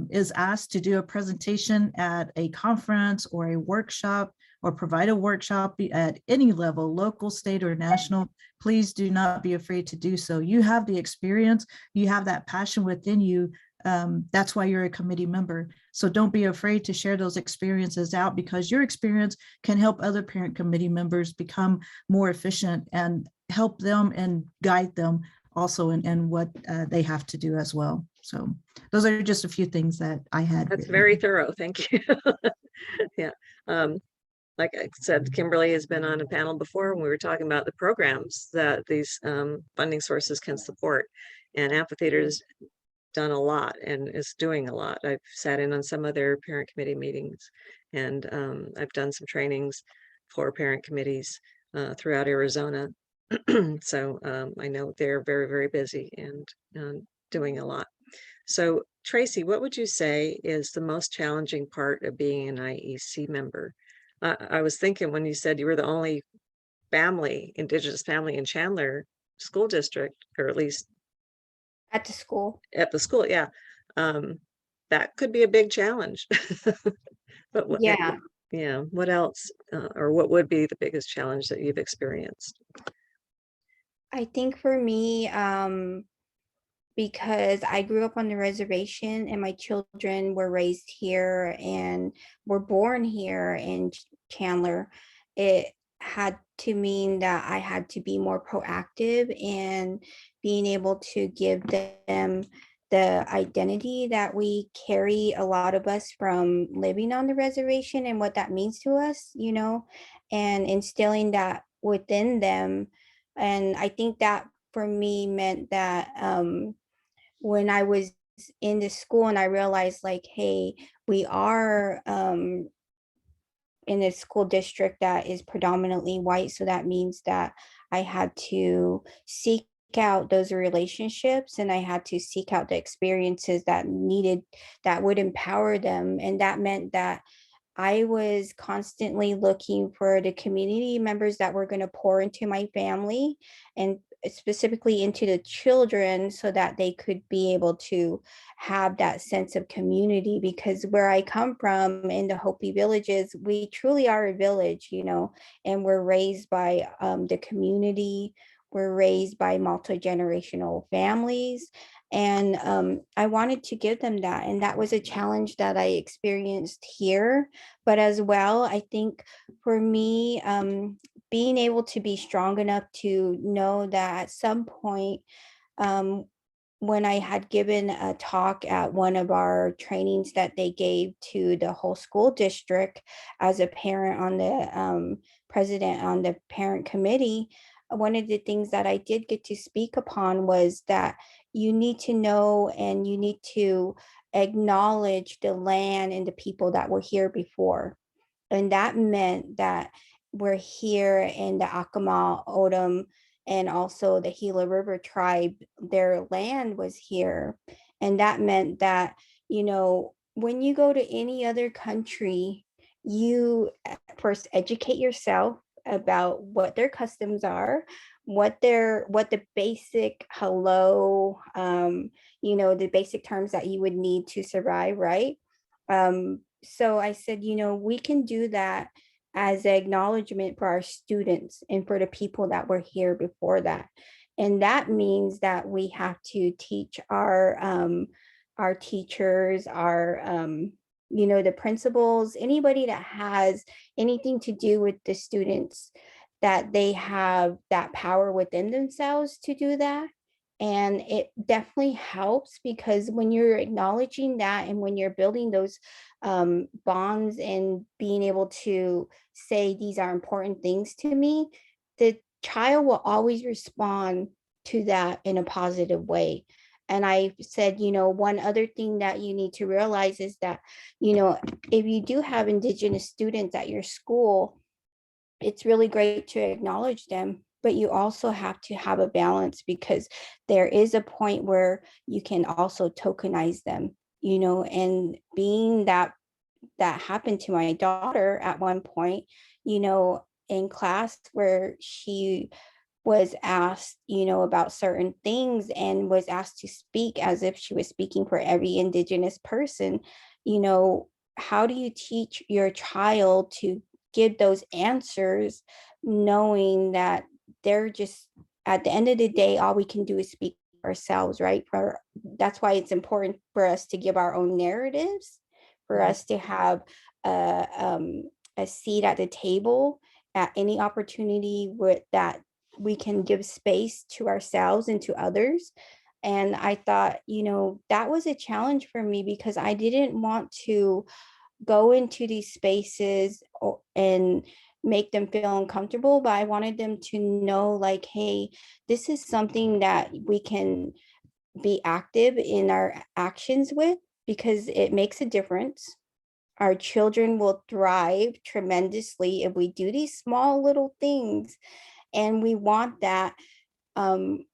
is asked to do a presentation at a conference or a workshop, or provide a workshop at any level, local, state, or national, please do not be afraid to do so. You have the experience, you have that passion within you. That's why you're a committee member. So don't be afraid to share those experiences out, because your experience can help other parent committee members become more efficient and help them and guide them also in what they have to do as well. So those are just a few things that I had. That's very thorough. Thank you. Yeah. Like I said, Kimberly has been on a panel before when we were talking about the programs that these funding sources can support. And Amphitheater's done a lot and is doing a lot. I've sat in on some of their parent committee meetings, and I've done some trainings for parent committees throughout Arizona. So I know they're very, very busy and doing a lot. So Tracy, what would you say is the most challenging part of being an IEC member? I was thinking when you said you were the only Indigenous family in Chandler School District, or at least At the school. Yeah. That could be a big challenge. But Yeah. What else, or what would be the biggest challenge that you've experienced? I think for me, because I grew up on the reservation and my children were raised here and were born here in Chandler, it had to mean that I had to be more proactive and being able to give them the identity that we carry, a lot of us, from living on the reservation and what that means to us, you know, and instilling that within them. And I think that for me meant that when I was in the school and I realized, like, hey, we are in a school district that is predominantly white. So that means that I had to seek out those relationships, and I had to seek out the experiences that would empower them. And that meant that I was constantly looking for the community members that were going to pour into my family, and specifically into the children, so that they could be able to have that sense of community. Because where I come from in the Hopi villages, we truly are a village, you know, and we're raised by the community. We're raised by multi-generational families. And I wanted to give them that. And that was a challenge that I experienced here. But as well, I think for me, being able to be strong enough to know that at some point, when I had given a talk at one of our trainings that they gave to the whole school district as a parent on the president on the parent committee, one of the things that I did get to speak upon was that you need to know and you need to acknowledge the land and the people that were here before. And that meant that we're here in the Acoma Odom and also the Gila River tribe. Their land was here. And that meant that, you know, when you go to any other country, you first educate yourself about what their customs are, what the basic hello, the basic terms that you would need to survive, right? So I said, we can do that as an acknowledgement for our students and for the people that were here before that. And that means that we have to teach our teachers, the principals, anybody that has anything to do with the students, that they have that power within themselves to do that. And it definitely helps, because when you're acknowledging that and when you're building those bonds and being able to say, these are important things to me, the child will always respond to that in a positive way. And I said, one other thing that you need to realize is that, if you do have Indigenous students at your school, it's really great to acknowledge them, but you also have to have a balance, because there is a point where you can also tokenize them, and being that happened to my daughter at one point, in class, where she was asked, about certain things and was asked to speak as if she was speaking for every Indigenous person. How do you teach your child to give those answers, knowing that they're just, at the end of the day, all we can do is speak ourselves, right? That's why it's important for us to give our own narratives, for us to have a seat at the table at any opportunity with that we can give space to ourselves and to others. And I thought, that was a challenge for me, because I didn't want to go into these spaces and make them feel uncomfortable, but I wanted them to know, like, hey, this is something that we can be active in our actions with, because it makes a difference. Our children will thrive tremendously if we do these small little things. And we want that.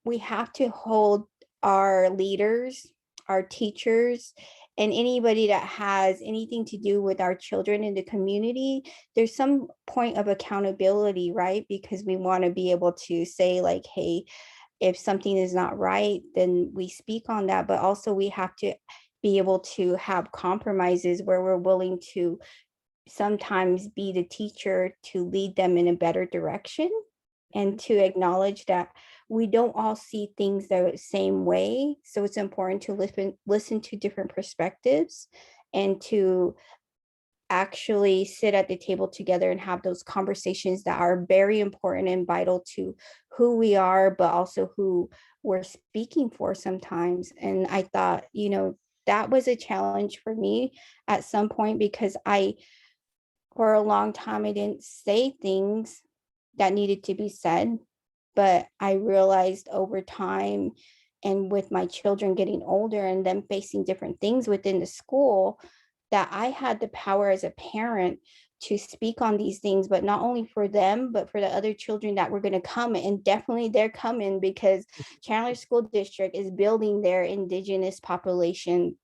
We have to hold our leaders, our teachers, and anybody that has anything to do with our children in the community. There's some point of accountability, right? Because we want to be able to say, like, hey, if something is not right, then we speak on that. But also we have to be able to have compromises where we're willing to sometimes be the teacher to lead them in a better direction, and to acknowledge that we don't all see things the same way. So it's important to listen to different perspectives, and to actually sit at the table together and have those conversations that are very important and vital to who we are, but also who we're speaking for sometimes. And I thought, that was a challenge for me at some point, because for a long time, I didn't say things that needed to be said. But I realized over time, and with my children getting older and them facing different things within the school, that I had the power as a parent to speak on these things, but not only for them, but for the other children that were going to come. And definitely they're coming, because Chandler School District is building their Indigenous population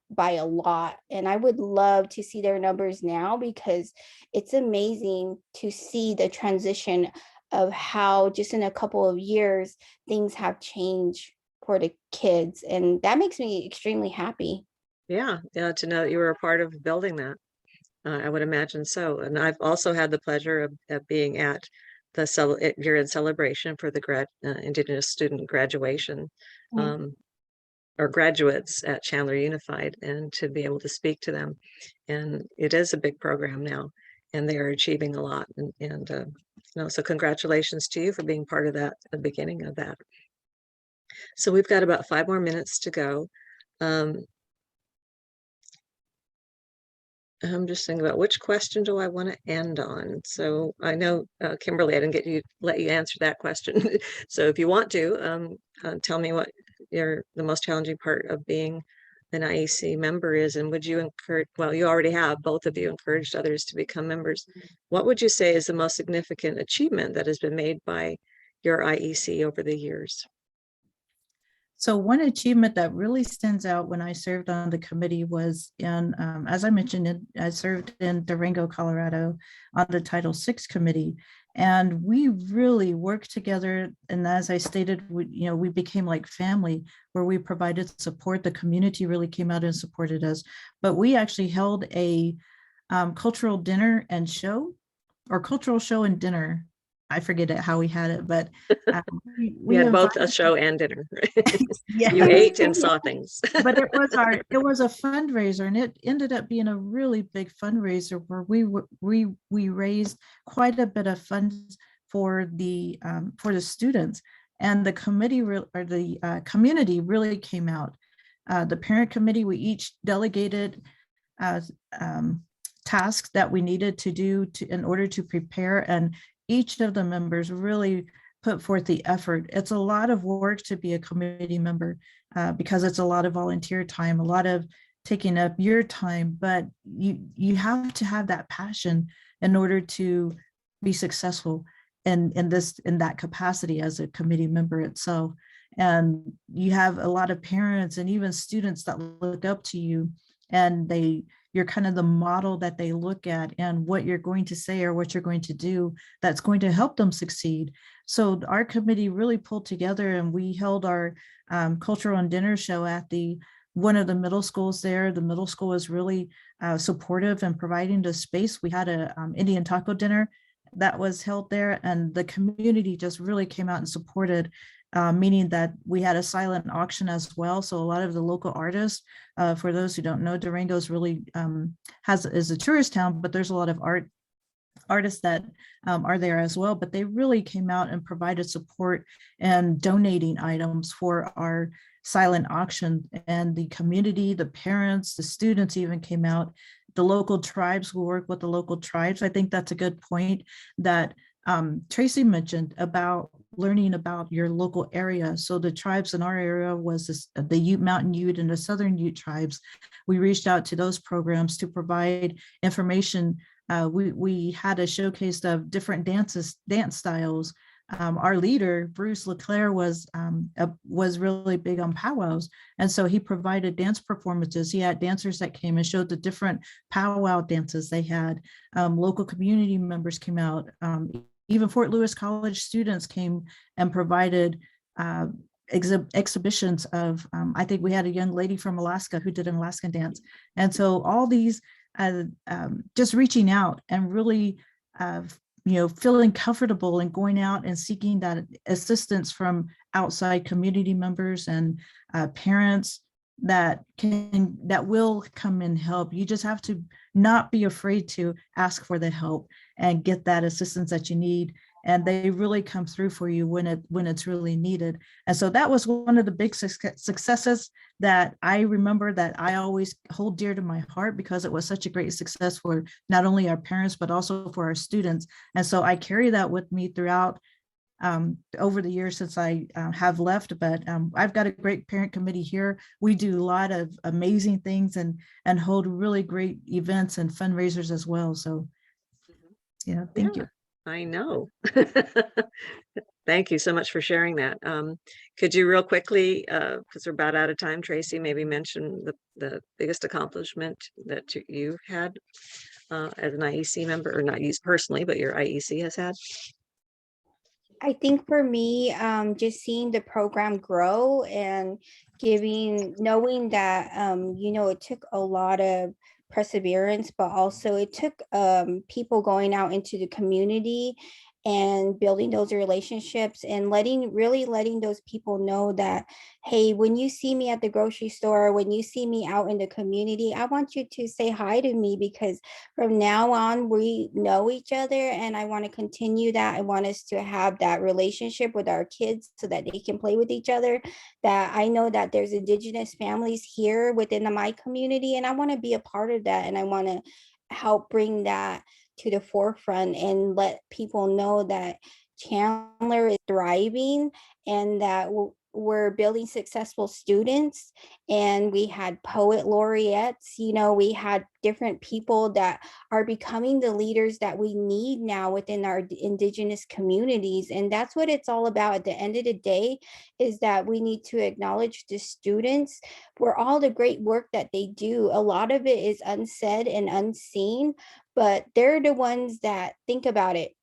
by a lot. And I would love to see their numbers now, because it's amazing to see the transition of how just in a couple of years things have changed for the kids. And that makes me extremely happy. Yeah, to know that you were a part of building that. I would imagine so. And I've also had the pleasure of being at the year-end celebration for the Indigenous student graduation, or graduates at Chandler Unified, and to be able to speak to them. And it is a big program now, and they are achieving a lot. And so congratulations to you for being part of that, the beginning of that. So we've got about 5 more minutes to go. I'm just thinking about which question do I want to end on. So I know, Kimberly, I didn't let you answer that question. So if you want to, tell me what the most challenging part of being an IEC member is, and would you encourage, well, you already have, both of you encouraged others to become members. What would you say is the most significant achievement that has been made by your IEC over the years? So one achievement that really stands out when I served on the committee was as I mentioned, I served in Durango, Colorado on the Title VI committee. And we really worked together. And as I stated, we became like family where we provided support. The community really came out and supported us. But we actually held a cultural dinner and show, or cultural show and dinner. I forget how we had it, but We had both a invited, show and dinner. yeah. You ate and saw things. But it was a fundraiser, and it ended up being a really big fundraiser where we raised quite a bit of funds for the students, and the committee or the community really came out. The parent committee, we each delegated tasks that we needed to do in order to prepare, and each of the members really put forth the effort. It's a lot of work to be a committee member because it's a lot of volunteer time, a lot of taking up your time, but you have to have that passion in order to be successful in that capacity as a committee member itself. And you have a lot of parents and even students that look up to you, and you're kind of the model that they look at, and what you're going to say or what you're going to do that's going to help them succeed. So our committee really pulled together, and we held our cultural and dinner show at one of the middle schools there. The middle school was really supportive and providing the space. We had a Indian taco dinner that was held there, and the community just really came out and supported, meaning that we had a silent auction as well. So a lot of the local artists, for those who don't know, Durango's really is a tourist town, but there's a lot of artists that are there as well. But they really came out and provided support and donating items for our silent auction. And the community, the parents, the students even came out. The local tribes will work with the local tribes. I think that's a good point that Tracy mentioned about learning about your local area. So the tribes in our area was the Ute Mountain Ute and the Southern Ute tribes. We reached out to those programs to provide information. We had a showcase of different dance styles. Our leader, Bruce Leclerc, was really big on powwows. And so he provided dance performances. He had dancers that came and showed the different powwow dances they had. Local community members came out. Even Fort Lewis College students came and provided exhibitions of, I think we had a young lady from Alaska who did an Alaskan dance. And so all these just reaching out and really feeling comfortable and going out and seeking that assistance from outside community members and parents that will come and help. You just have to not be afraid to ask for the help and get that assistance that you need. And they really come through for you when it's really needed. And so that was one of the big successes that I remember, that I always hold dear to my heart, because it was such a great success for not only our parents, but also for our students. And so I carry that with me throughout over the years since I have left. But I've got a great parent committee here. We do a lot of amazing things and hold really great events and fundraisers as well. So yeah, thank you. I know. Thank you so much for sharing that. Could you real quickly, because we're about out of time, Tracy, maybe mention the biggest accomplishment that you've had as an IEC member, or not you personally, but your IEC has had? I think for me, just seeing the program grow and knowing that, it took a lot of perseverance, but also it took people going out into the community and building those relationships and really letting those people know that, hey, when you see me at the grocery store, when you see me out in the community, I want you to say hi to me, because from now on we know each other, and I want to continue that. I want us to have that relationship with our kids so that they can play with each other. That I know that there's Indigenous families here within my community, and I want to be a part of that, and I want to help bring that to the forefront and let people know that Chandler is thriving, and that we're building successful students, and we had poet laureates, you know, we had different people that are becoming the leaders that we need now within our Indigenous communities. And that's what it's all about at the end of the day, is that we need to acknowledge the students for all the great work that they do. A lot of it is unsaid and unseen, but they're the ones that, think about it,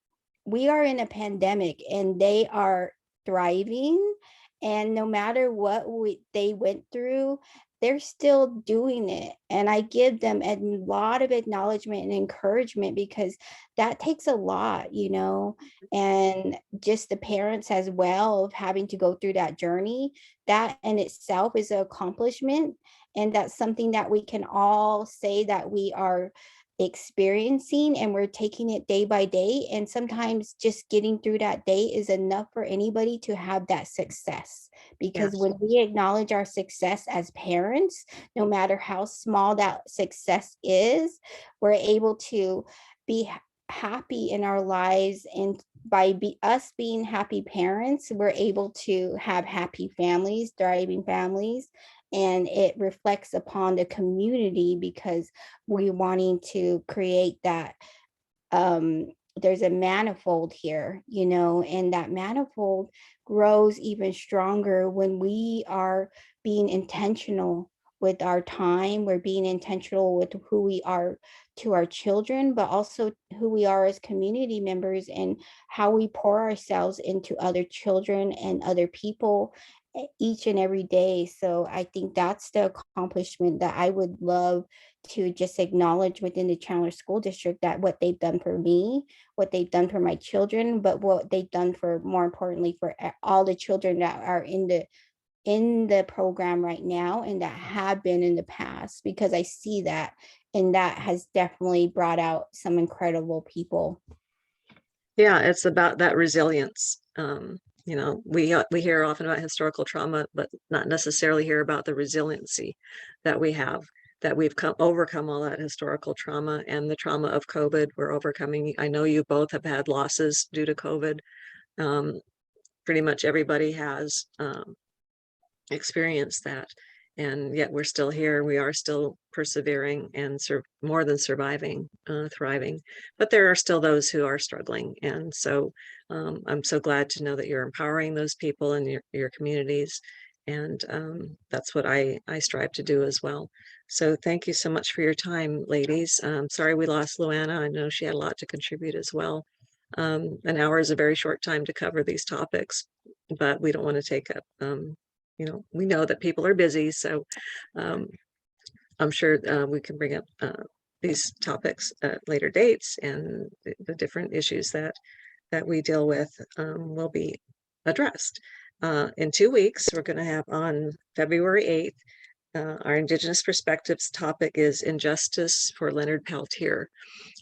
we are in a pandemic and they are thriving, and no matter what they went through, they're still doing it. And I give them a lot of acknowledgement and encouragement, because that takes a lot, you know, and just the parents as well of having to go through that journey, that in itself is an accomplishment. And that's something that we can all say that we are experiencing, and we're taking it day by day. And sometimes just getting through that day is enough for anybody to have that success, because Yes. when we acknowledge our success as parents, no matter how small that success is, we're able to be happy in our lives. And by us being happy parents, we're able to have happy families, thriving families, and it reflects upon the community, because we're wanting to create that, there's a manifold here, you know, and that manifold grows even stronger when we are being intentional with our time. We're being intentional with who we are to our children, but also who we are as community members, and how we pour ourselves into other children and other people each and every day. So I think that's the accomplishment that I would love to just acknowledge within the Chandler School District, that what they've done for me, what they've done for my children, but what they've done for, more importantly, for all the children that are in the program right now and that have been in the past, because I see that, and that has definitely brought out some incredible people. Yeah, it's about that resilience. You know, we hear often about historical trauma, but not necessarily hear about the resiliency that we have, that we've overcome all that historical trauma and the trauma of COVID. We're overcoming. I know you both have had losses due to COVID. Pretty much everybody has experienced that, and yet we're still here. We are still persevering and more than surviving, thriving. But there are still those who are struggling, and so I'm so glad to know that you're empowering those people in your communities, and that's what I strive to do as well. So thank you so much for your time, ladies. Sorry we lost Luanna. I know she had a lot to contribute as well. An hour is a very short time to cover these topics, but we don't want to take up you know, we know that people are busy, so I'm sure we can bring up these topics at later dates, and the different issues that we deal with will be addressed. In 2 weeks, we're going to have on February 8th, our Indigenous Perspectives topic is Injustice for Leonard Peltier.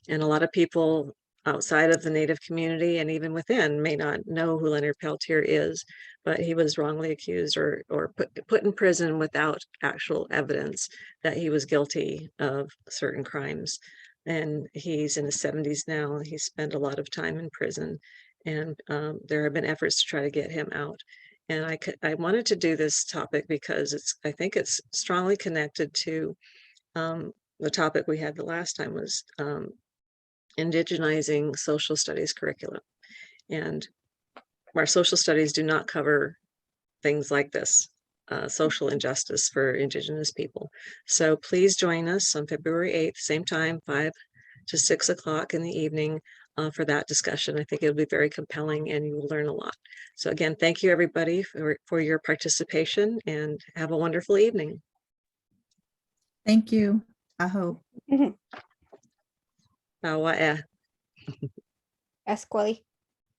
And a lot of people outside of the Native community and even within may not know who Leonard Peltier is, but he was wrongly accused or put in prison without actual evidence that he was guilty of certain crimes. And he's in his 70s now. He spent a lot of time in prison, and there have been efforts to try to get him out. And I wanted to do this topic because I think it's strongly connected to the topic we had the last time, was indigenizing social studies curriculum. And our social studies do not cover things like this, social injustice for Indigenous people. So please join us on February 8th, same time, 5 to 6 o'clock in the evening, for that discussion. I think it'll be very compelling and you will learn a lot. So again, thank you everybody for your participation, and have a wonderful evening. Thank you. Aho. Awa e. Esqually.